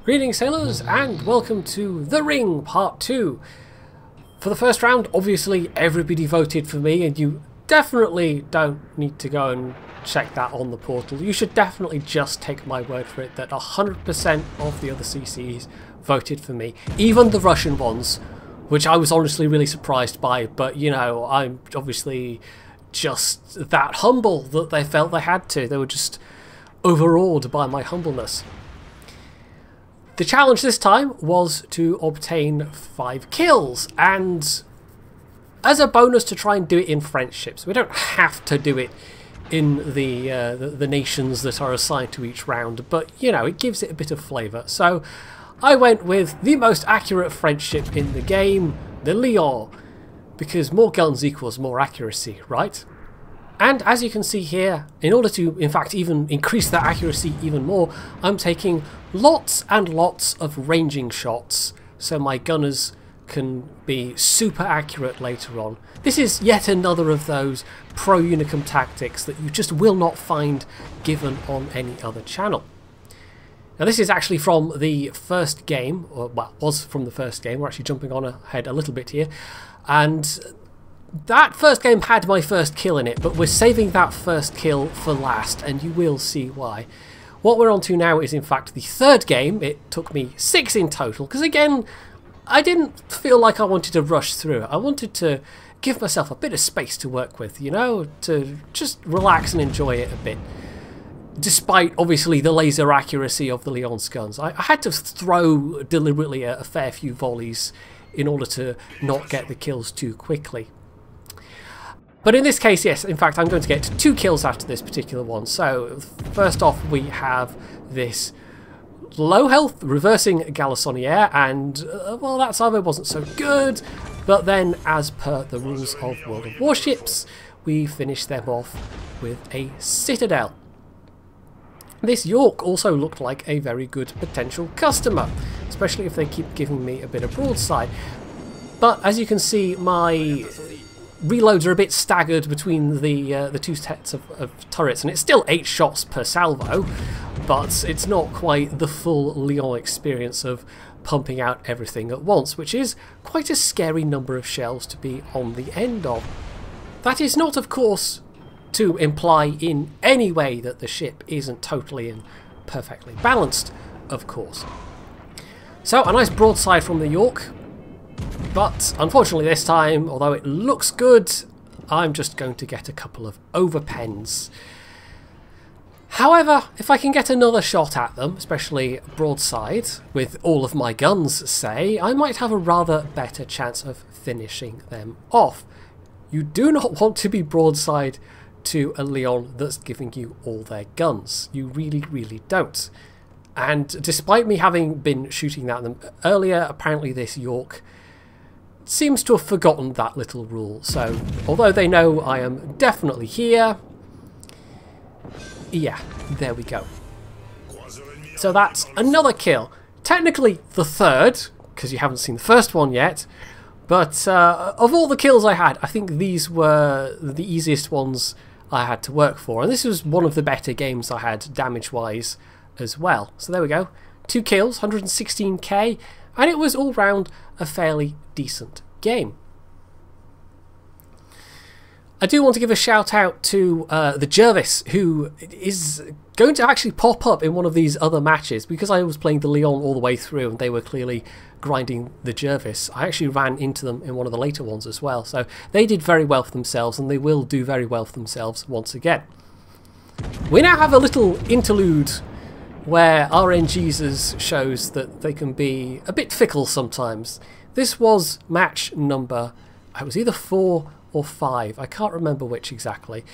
Greetings sailors and welcome to The Ring Part 2. For the first round, obviously everybody voted for me, and you definitely don't need to go and check that on the portal. You should definitely just take my word for it that 100% of the other CCs voted for me. Even the Russian ones, which I was honestly really surprised by, but you know, I'm obviously just that humble that they felt they had to. They were just overawed by my humbleness. The challenge this time was to obtain 5 kills, and as a bonus to try and do it in friendships. We don't have to do it in the nations that are assigned to each round, but you know, it gives it a bit of flavour. So I went with the most accurate friendship in the game, the Leon, because more guns equals more accuracy, right? And as you can see here, in order to, in fact, even increase that accuracy even more, I'm taking lots and lots of ranging shots, so my gunners can be super accurate later on. This is yet another of those pro unicum tactics that you just will not find given on any other channel. Now this is actually from the first game, or well, was from the first game. We're actually jumping on ahead a little bit here, and that first game had my first kill in it, but we're saving that first kill for last, and you will see why. What we're on to now is in fact the third game. It took me 6 in total, because again, I didn't feel like I wanted to rush through it. I wanted to give myself a bit of space to work with, you know, to just relax and enjoy it a bit. Despite, obviously, the laser accuracy of the Leon's guns. I had to throw deliberately a fair few volleys in order to not get the kills too quickly. But in this case, yes, in fact, I'm going to get 2 kills after this particular one. So, first off, we have this low health reversing Galissoniere, and, well, that salvo wasn't so good. But then, as per the rules of World of Warships, we finish them off with a Citadel. This York also looked like a very good potential customer, especially if they keep giving me a bit of broadside. But as you can see, my reloads are a bit staggered between the two sets of turrets, and it's still 8 shots per salvo, but it's not quite the full Leon experience of pumping out everything at once, which is quite a scary number of shells to be on the end of. That is not, of course, to imply in any way that the ship isn't totally and perfectly balanced, of course. So, a nice broadside from the York. But unfortunately this time, although it looks good, I'm just going to get a couple of overpens. However, if I can get another shot at them, especially broadside, with all of my guns, say, I might have a rather better chance of finishing them off. You do not want to be broadside to a Leon that's giving you all their guns. You really, really don't. And despite me having been shooting at them earlier, apparently this York seems to have forgotten that little rule. So, although they know I am definitely here, yeah, there we go. So that's another kill. Technically the third, because you haven't seen the first one yet, but of all the kills I had, I think these were the easiest ones I had to work for. And this was one of the better games I had damage-wise as well. So there we go. 2 kills, 116k, and it was all round a fairly decent game. I do want to give a shout out to the Jervis, who is going to actually pop up in one of these other matches, because I was playing the Leon all the way through and they were clearly grinding the Jervis. I actually ran into them in one of the later ones as well, so they did very well for themselves, and they will do very well for themselves once again. We now have a little interlude where RNGesus shows that they can be a bit fickle sometimes. This was match number, it was either 4 or 5, I can't remember which exactly.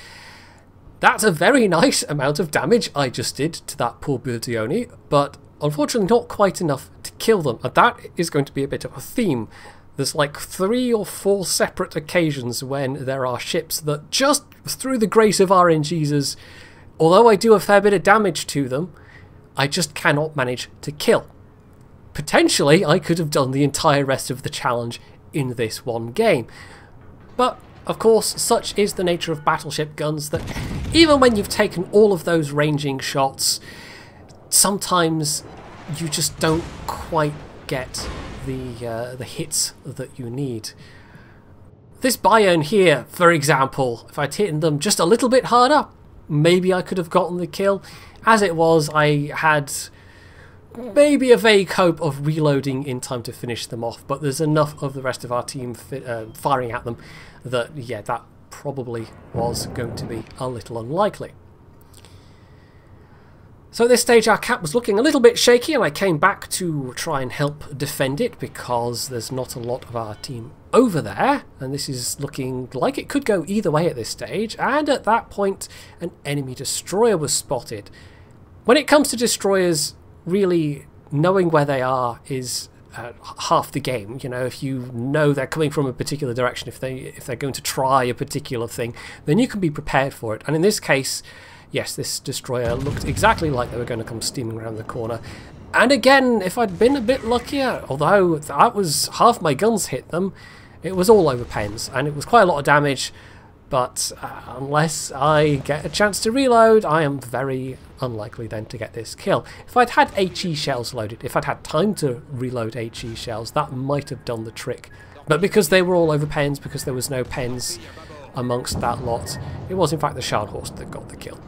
That's a very nice amount of damage I just did to that poor Burdioni, but unfortunately not quite enough to kill them, and that is going to be a bit of a theme. There's like 3 or 4 separate occasions when there are ships that just through the grace of RNGesus, although I do a fair bit of damage to them, I just cannot manage to kill. Potentially, I could have done the entire rest of the challenge in this one game. But, of course, such is the nature of battleship guns that even when you've taken all of those ranging shots, sometimes you just don't quite get the hits that you need. This Bayern here, for example, if I'd hit them just a little bit harder, maybe I could have gotten the kill. As it was, I had maybe a vague hope of reloading in time to finish them off, but there's enough of the rest of our team firing at them that, yeah, that probably was going to be a little unlikely. So at this stage our cap was looking a little bit shaky, and I came back to try and help defend it because there's not a lot of our team over there, and this is looking like it could go either way at this stage. And at that point an enemy destroyer was spotted. When it comes to destroyers, really knowing where they are is half the game. You know, if you know they're coming from a particular direction, if they're going to try a particular thing, then you can be prepared for it. And in this case, yes, this destroyer looked exactly like they were going to come steaming around the corner. And again, if I'd been a bit luckier, although that was half my guns hit them, it was all over pens, and it was quite a lot of damage. But unless I get a chance to reload, I am very unlikely then to get this kill. If I'd had HE shells loaded, if I'd had time to reload HE shells, that might have done the trick. But because they were all over pens, because there was no pens amongst that lot, it was in fact the Scharnhorst that got the kill.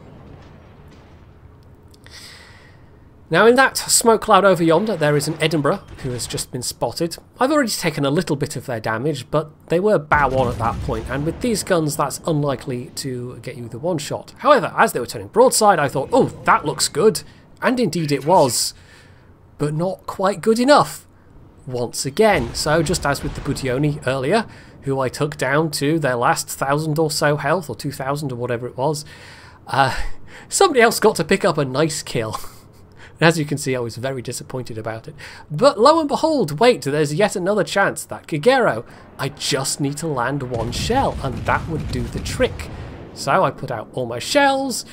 Now in that smoke cloud over yonder there is an Edinburgh who has just been spotted. I've already taken a little bit of their damage, but they were bow on at that point, and with these guns that's unlikely to get you the one shot. However, as they were turning broadside I thought, oh, that looks good, and indeed it was, but not quite good enough once again. So just as with the Budioni earlier, who I took down to their last 1,000 or so health, or 2,000 or whatever it was, somebody else got to pick up a nice kill. As you can see, I was very disappointed about it. But lo and behold, wait, there's yet another chance. That Kagero, I just need to land one shell, and that would do the trick. So I put out all my shells,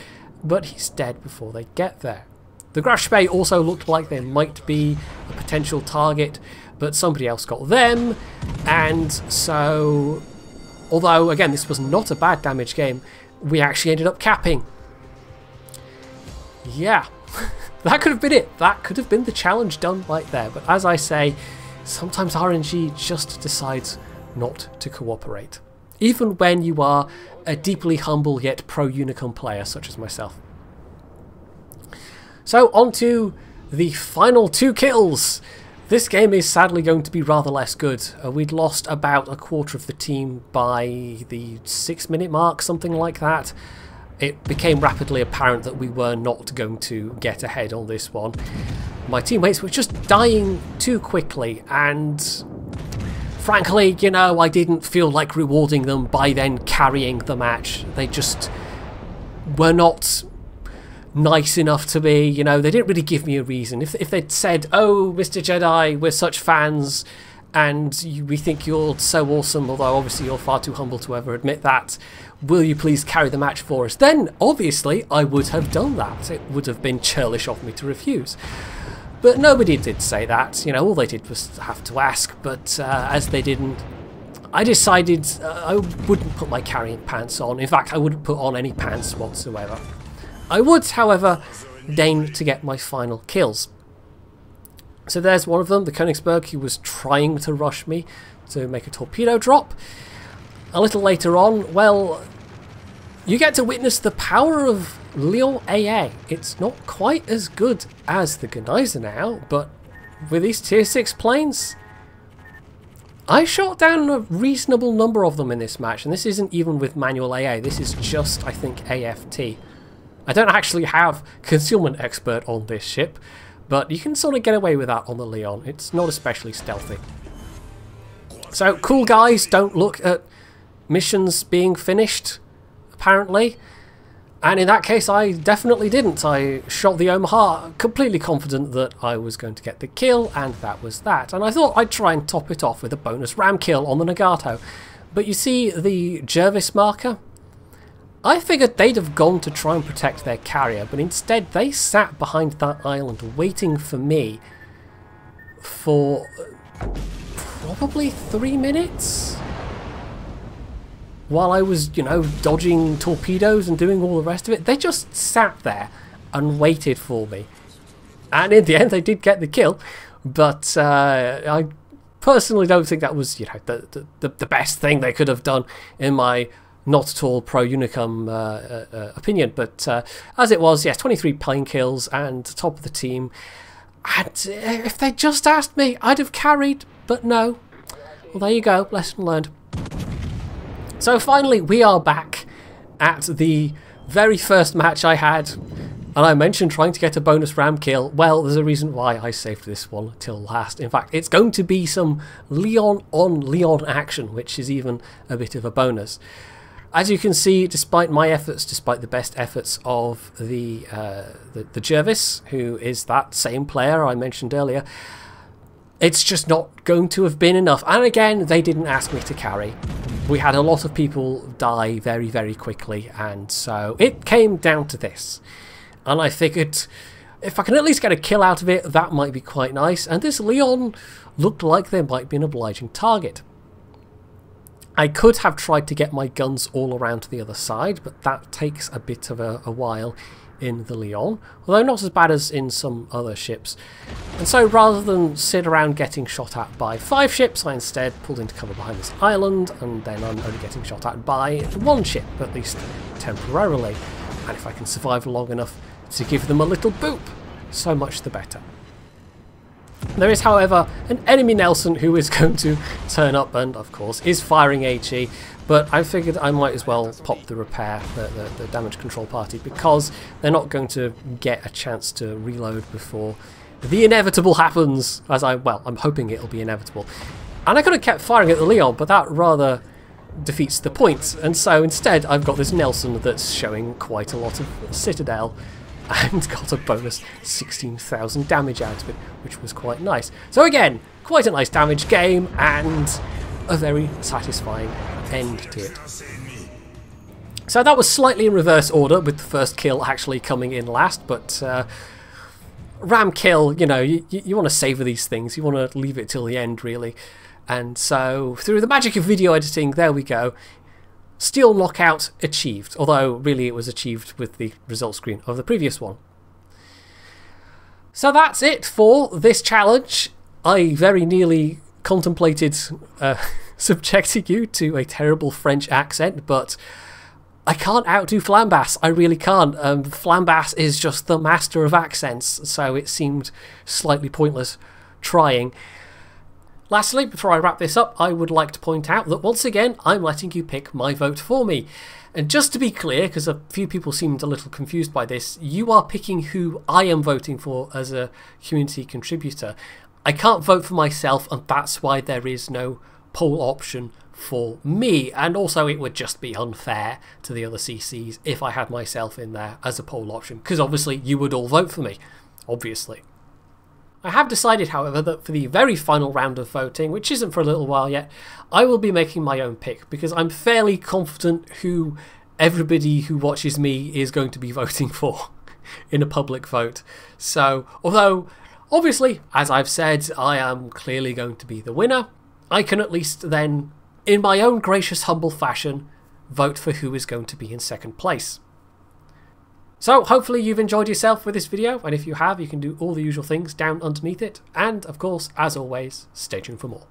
but he's dead before they get there. The Grashbay also looked like they might be a potential target, but somebody else got them, and so, although, again, this was not a bad damage game, we actually ended up capping. Yeah. That could have been it. That could have been the challenge done right there. But as I say, sometimes RNG just decides not to cooperate. Even when you are a deeply humble yet pro-unicorn player such as myself. So on to the final 2 kills. This game is sadly going to be rather less good. We'd lost about a quarter of the team by the 6-minute mark, something like that. It became rapidly apparent that we were not going to get ahead on this one. My teammates were just dying too quickly, and frankly, you know, I didn't feel like rewarding them by then carrying the match. They just were not nice enough to me, you know, they didn't really give me a reason. If they'd said, oh, Mr. Jedi, we're such fans, and we think you're so awesome, although obviously you're far too humble to ever admit that, will you please carry the match for us? Then, obviously, I would have done that. It would have been churlish of me to refuse. But nobody did say that. You know, all they did was have to ask, but as they didn't, I decided I wouldn't put my carrying pants on. In fact, I wouldn't put on any pants whatsoever. I would, however, deign to get my final kills. So there's one of them, the Königsberg, who was trying to rush me to make a torpedo drop. A little later on, well, you get to witness the power of Lyon AA. It's not quite as good as the Gneisenau, but with these tier 6 planes, I shot down a reasonable number of them in this match, and this isn't even with manual AA, this is just, I think, AFT. I don't actually have concealment expert on this ship, but you can sort of get away with that on the Leon. It's not especially stealthy. So, cool guys don't look at missions being finished, apparently. And in that case, I definitely didn't. I shot the Omaha, completely confident that I was going to get the kill, and that was that. And I thought I'd try and top it off with a bonus ram kill on the Nagato. But you see the Jervis marker? I figured they'd have gone to try and protect their carrier, but instead they sat behind that island waiting for me for probably 3 minutes? While I was, you know, dodging torpedoes and doing all the rest of it. They just sat there and waited for me. And in the end, they did get the kill. But I personally don't think that was, you know, the best thing they could have done in my not at all pro Unicum opinion. But as it was, yes, 23 plane kills and top of the team. And if they just asked me, I'd have carried, but no. Well, there you go, lesson learned. So finally, we are back at the very first match I had. And I mentioned trying to get a bonus ram kill. Well, there's a reason why I saved this one till last. In fact, it's going to be some Leon on Leon action, which is even a bit of a bonus. As you can see, despite my efforts, despite the best efforts of the Jervis, who is that same player I mentioned earlier, it's just not going to have been enough. And again, they didn't ask me to carry. We had a lot of people die very, very quickly, and so it came down to this. And I figured if I can at least get a kill out of it, that might be quite nice. And this Leon looked like there might be an obliging target. I could have tried to get my guns all around to the other side, but that takes a bit of a while in the Leon, although not as bad as in some other ships. And so rather than sit around getting shot at by 5 ships, I instead pulled into cover behind this island, and then I'm only getting shot at by 1 ship, at least temporarily. And if I can survive long enough to give them a little boop, so much the better. There is, however, an enemy Nelson who is going to turn up and, of course, is firing HE, but I figured I might as well pop the repair, the damage control party, because they're not going to get a chance to reload before the inevitable happens, I'm hoping it'll be inevitable. And I could have kept firing at the Leon, but that rather defeats the point, and so instead I've got this Nelson that's showing quite a lot of Citadel, and got a bonus 16,000 damage out of it, which was quite nice. So again, quite a nice damage game, and a very satisfying end to it. So that was slightly in reverse order, with the first kill actually coming in last, but ram kill, you know, you want to savour these things, you want to leave it till the end, really. And so, through the magic of video editing, there we go. Steel knockout achieved, although really it was achieved with the result screen of the previous one. So that's it for this challenge. I very nearly contemplated subjecting you to a terrible French accent, but I can't outdo Flambas. I really can't. Flambas is just the master of accents, so it seemed slightly pointless trying. Lastly, before I wrap this up, I would like to point out that once again, I'm letting you pick my vote for me. And just to be clear, because a few people seemed a little confused by this, you are picking who I am voting for as a community contributor. I can't vote for myself, and that's why there is no poll option for me. And also, it would just be unfair to the other CCs if I had myself in there as a poll option, because obviously you would all vote for me, obviously. I have decided, however, that for the very final round of voting, which isn't for a little while yet, I will be making my own pick, because I'm fairly confident who everybody who watches me is going to be voting for in a public vote. So, although, obviously, as I've said, I am clearly going to be the winner, I can at least then, in my own gracious, humble fashion, vote for who is going to be in second place. So hopefully you've enjoyed yourself with this video, and if you have, you can do all the usual things down underneath it, and of course, as always, stay tuned for more.